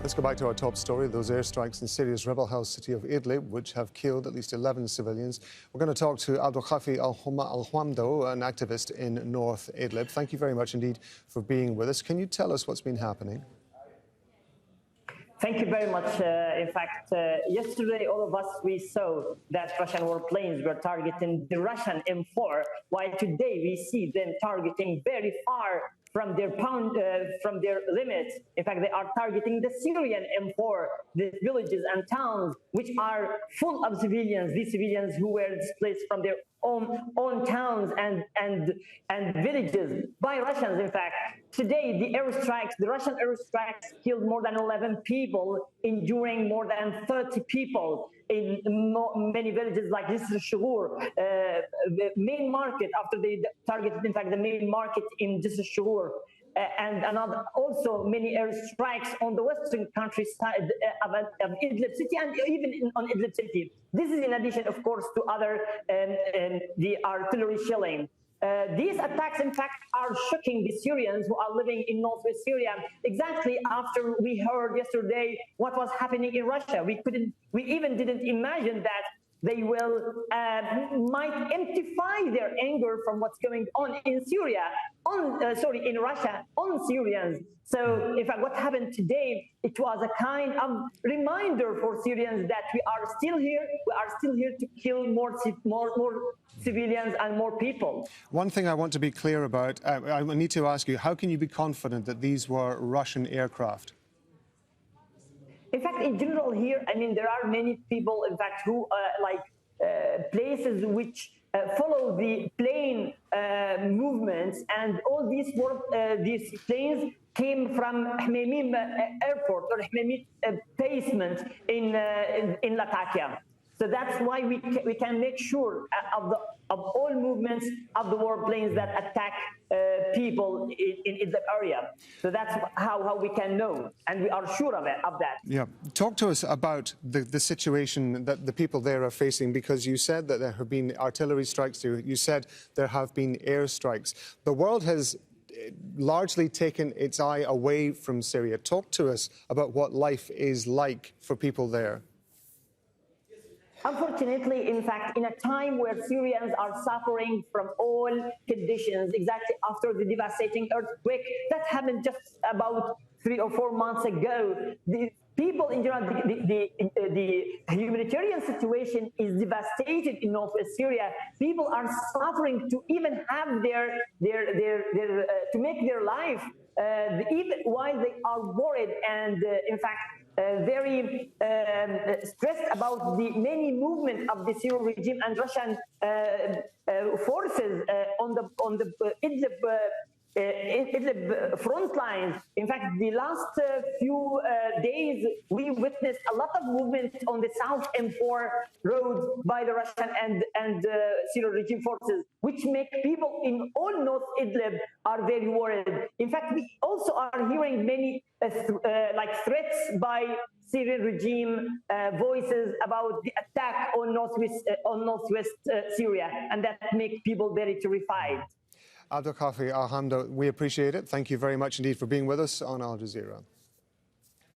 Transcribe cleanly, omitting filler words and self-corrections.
Let's go back to our top story, those airstrikes in Syria's rebel-housed city of Idlib, which have killed at least 11 civilians. We're going to talk to Abdulkafi Alhamdo, an activist in North Idlib. Thank you very much indeed for being with us. Can you tell us what's been happening? Thank you very much. In fact, yesterday, all of us, we saw that Russian warplanes were targeting the Russian M4, while today we see them targeting very far from their limits. In fact, they are targeting the Syrian M4, the villages and towns, which are full of civilians, these civilians who were displaced from their own towns and villages by Russians. In fact, today the Russian airstrikes killed more than 11 people, injuring more than 30 people in many villages like JISR, the main market, after they targeted, in fact, the main market in JISR, and also many airstrikes on the western countryside of Idlib city and even on Idlib city. This is in addition, of course, to other the artillery shelling. These attacks, in fact, are shocking the Syrians who are living in northwest Syria. Exactly after we heard yesterday what was happening in Russia, we even didn't imagine that they might amplify their anger from what's going on in Syria, in Russia, on Syrians. So, in fact, what happened today, it was a kind of reminder for Syrians that we are still here. We are still here to kill more civilians and more people. One thing I want to be clear about, I need to ask you, how can you be confident that these were Russian aircraft? In fact, in general here, I mean, there are many people, in fact, who places which follow the plane movements, and all these planes came from Hmeimim airport or Hmeimim basement in Latakia. So that's why we can make sure of all movements of the warplanes that attack people in the area. So that's how we can know, and we are sure of that. Yeah. Talk to us about the situation that the people there are facing, because you said that there have been artillery strikes. You said there have been airstrikes. The world has largely taken its eye away from Syria. Talk to us about what life is like for people there. Unfortunately, in fact, in a time where Syrians are suffering from all conditions, exactly after the devastating earthquake that happened just about 3 or 4 months ago, the people in general, the humanitarian situation is devastated in northwest Syria. People are suffering to even have to make their life, even while they are worried and, in fact, very stressed about the many movement of the Syrian regime and Russian forces on the Idlib front lines. In fact, the last few days, we witnessed a lot of movement on the South M4 road by the Russian and Syrian regime forces, which make people in all North Idlib are very worried. In fact, we also are hearing many threats by Syrian regime voices about the attack on northwest Syria, and that make people very terrified. Abdulkafi Alhamdo, we appreciate it. Thank you very much indeed for being with us on Al Jazeera.